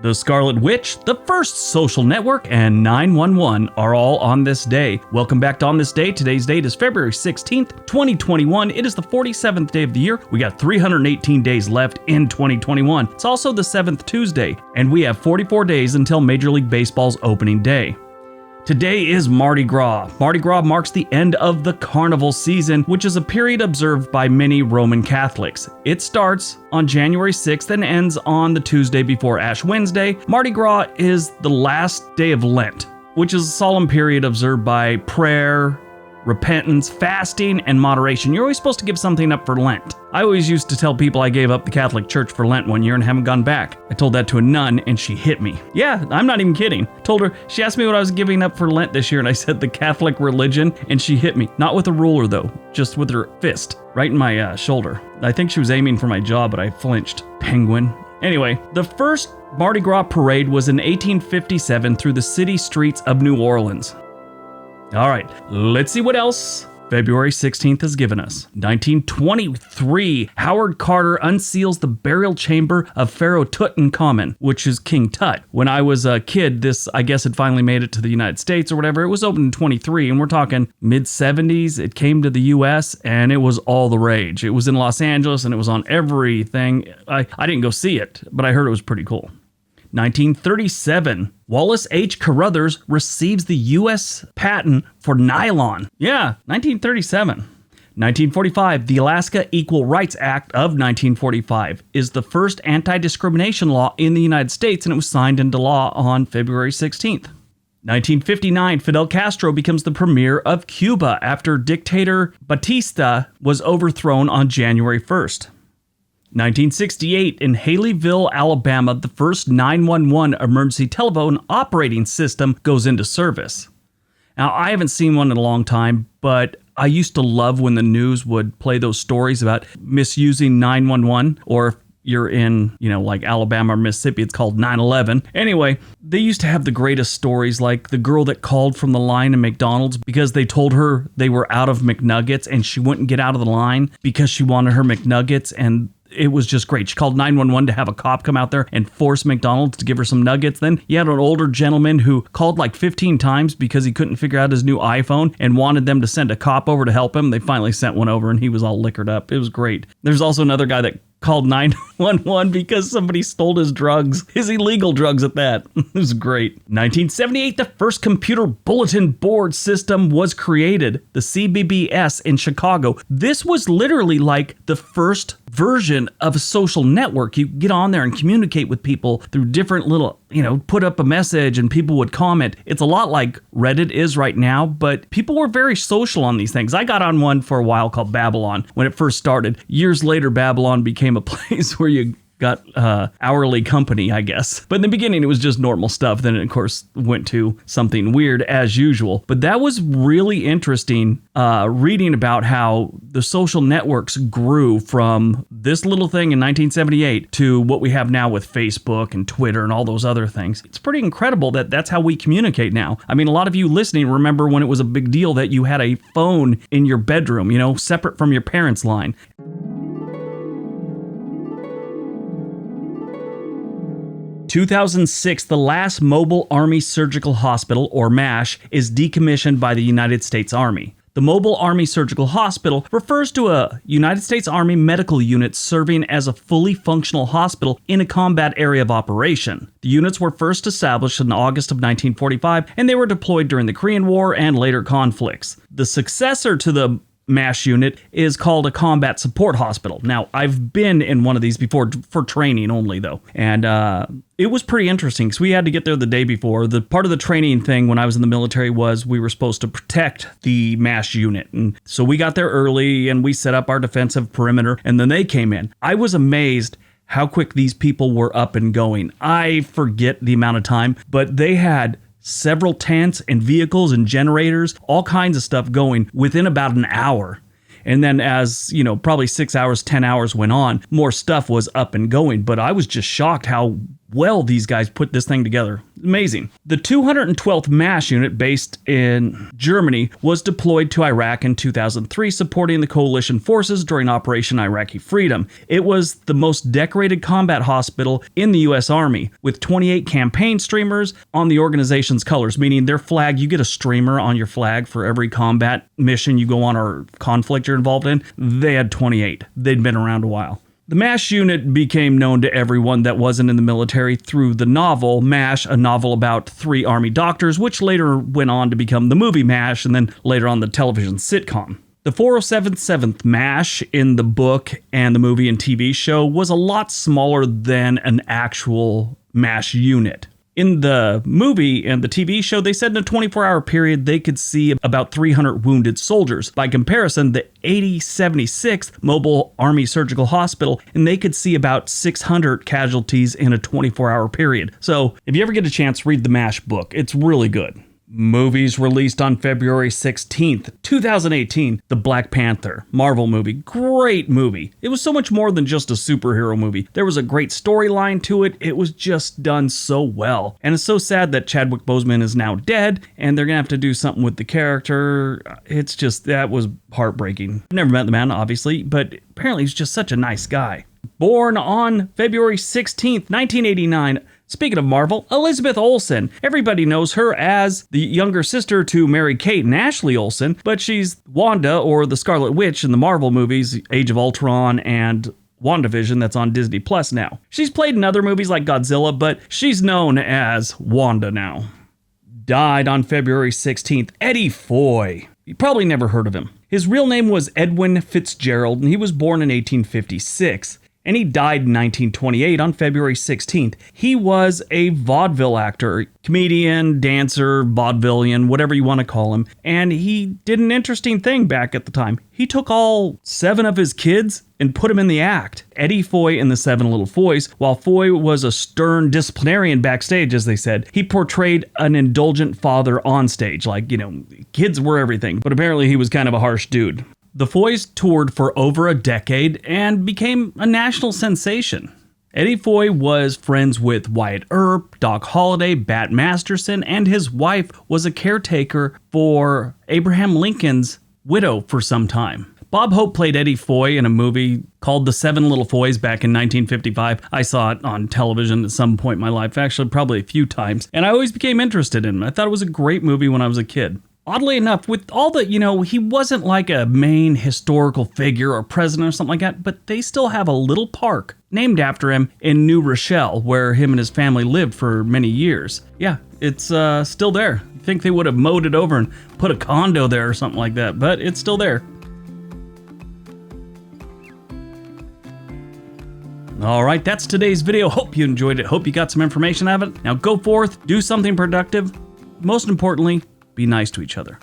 The Scarlet Witch, the first social network, and 911 are all on this day. Welcome back to On This Day. Today's date is February 16th, 2021. It is the 47th day of the year. We got 318 days left in 2021. It's also the 7th Tuesday, and we have 44 days until Major League Baseball's opening day. Today is Mardi Gras. Mardi Gras marks the end of the carnival season, which is a period observed by many Roman Catholics. It starts on January 6th and ends on the Tuesday before Ash Wednesday. Mardi Gras is the last day of Lent, which is a solemn period observed by prayer, repentance, fasting, and moderation. You're always supposed to give something up for Lent. I always used to tell people I gave up the Catholic Church for Lent one year and haven't gone back. I told that to a nun and she hit me. Yeah, I'm not even kidding. Told her, she asked me what I was giving up for Lent this year and I said the Catholic religion and she hit me. Not with a ruler though, just with her fist, right in my shoulder. I think she was aiming for my jaw, but I flinched. Penguin. Anyway, the first Mardi Gras parade was in 1857 through the city streets of New Orleans. All right, let's see what else February 16th has given us. 1923, Howard Carter unseals the burial chamber of Pharaoh Tutankhamun, which is King Tut. When I was a kid, this, I guess, had finally made it to the United States or whatever. It was opened in 23, and we're talking mid-70s. It came to the U.S., and it was all the rage. It was in Los Angeles, and it was on everything. I didn't go see it, but I heard it was pretty cool. 1937, Wallace H. Carruthers receives the U.S. patent for nylon. Yeah, 1937. 1945, the Alaska Equal Rights Act of 1945 is the first anti-discrimination law in the United States, and it was signed into law on February 16th. 1959, Fidel Castro becomes the premier of Cuba after dictator Batista was overthrown on January 1st. 1968, in Haleyville, Alabama, the first 911 emergency telephone operating system goes into service. Now, I haven't seen one in a long time, but I used to love when the news would play those stories about misusing 911, or if you're in, like Alabama or Mississippi, it's called 9/11. Anyway, they used to have the greatest stories, like the girl that called from the line in McDonald's because they told her they were out of McNuggets and she wouldn't get out of the line because she wanted her McNuggets, and it was just great. She called 911 to have a cop come out there and force McDonald's to give her some nuggets. Then you had an older gentleman who called like 15 times because he couldn't figure out his new iPhone and wanted them to send a cop over to help him. They finally sent one over and he was all liquored up. It was great. There's also another guy that called 911 because somebody stole his drugs, his illegal drugs at that. It was great. 1978, the first computer bulletin board system was created, the CBBS in Chicago. This was literally like the first version of a social network. You get on there and communicate with people through different little, put up a message and people would comment. It's a lot like Reddit is right now, but people were very social on these things. I got on one for a while called Babylon when it first started. Years later, Babylon became a place where you got hourly company, I guess. But in the beginning, it was just normal stuff. Then it, of course, went to something weird as usual. But that was really interesting reading about how the social networks grew from this little thing in 1978 to what we have now with Facebook and Twitter and all those other things. It's pretty incredible that that's how we communicate now. I mean, a lot of you listening remember when it was a big deal that you had a phone in your bedroom, separate from your parents' line. 2006, the last Mobile Army Surgical Hospital, or MASH, is decommissioned by the United States Army. The Mobile Army Surgical Hospital refers to a United States Army medical unit serving as a fully functional hospital in a combat area of operation. The units were first established in August of 1945, and they were deployed during the Korean War and later conflicts. The successor to the MASH unit is called a combat support hospital. Now, I've been in one of these before for training only, though, and it was pretty interesting because we had to get there the day before. The part of the training thing when I was in the military was we were supposed to protect the MASH unit, and so we got there early and we set up our defensive perimeter, and then they came in. I was amazed how quick these people were up and going. I forget the amount of time, but they had several tents and vehicles and generators, all kinds of stuff going within about an hour. And then as, probably 6 hours, 10 hours went on, more stuff was up and going. But I was just shocked how well these guys put this thing together. Amazing. The 212th MASH unit based in Germany was deployed to Iraq in 2003, supporting the coalition forces during Operation Iraqi Freedom. It was the most decorated combat hospital in the U.S. Army, with 28 campaign streamers on the organization's colors, meaning their flag, you get a streamer on your flag for every combat mission you go on or conflict you're involved in. They had 28. They'd been around a while. The MASH unit became known to everyone that wasn't in the military through the novel MASH, a novel about 3 Army doctors, which later went on to become the movie MASH and then later on the television sitcom. The 407th MASH in the book and the movie and TV show was a lot smaller than an actual MASH unit. In the movie and the TV show, they said in a 24-hour period they could see about 300 wounded soldiers. By comparison, the 8076th Mobile Army Surgical Hospital, and they could see about 600 casualties in a 24-hour period. So if you ever get a chance, read the MASH book. It's really good. Movies released on February 16th, 2018, The Black Panther, Marvel movie. Great movie. It was so much more than just a superhero movie. There was a great storyline to it. It was just done so well. And it's so sad that Chadwick Boseman is now dead, and they're gonna have to do something with the character. It's just, that was heartbreaking. I've never met the man, obviously, but apparently he's just such a nice guy. Born on February 16th, 1989, speaking of Marvel, Elizabeth Olsen. Everybody knows her as the younger sister to Mary-Kate and Ashley Olsen, but she's Wanda, or the Scarlet Witch, in the Marvel movies, Age of Ultron and WandaVision, that's on Disney Plus now. She's played in other movies like Godzilla, but she's known as Wanda now. Died on February 16th, Eddie Foy. You probably never heard of him. His real name was Edwin Fitzgerald, and he was born in 1856. And he died in 1928 on February 16th. He was a vaudeville actor, comedian, dancer, vaudevillian, whatever you want to call him. And he did an interesting thing back at the time. He took all 7 of his kids and put them in the act. Eddie Foy and the 7 Little Foys. While Foy was a stern disciplinarian backstage, as they said, he portrayed an indulgent father on stage. Like, kids were everything. But apparently he was kind of a harsh dude. The Foys toured for over a decade and became a national sensation. Eddie Foy was friends with Wyatt Earp, Doc Holliday, Bat Masterson, and his wife was a caretaker for Abraham Lincoln's widow for some time. Bob Hope played Eddie Foy in a movie called The 7 Little Foys back in 1955. I saw it on television at some point in my life, actually probably a few times, and I always became interested in it. I thought it was a great movie when I was a kid. Oddly enough, with all that, he wasn't like a main historical figure or president or something like that, but they still have a little park named after him in New Rochelle, where him and his family lived for many years. Yeah, it's still there. I think they would have mowed it over and put a condo there or something like that, but it's still there. All right, that's today's video. Hope you enjoyed it. Hope you got some information out of it. Now go forth, do something productive. Most importantly, be nice to each other.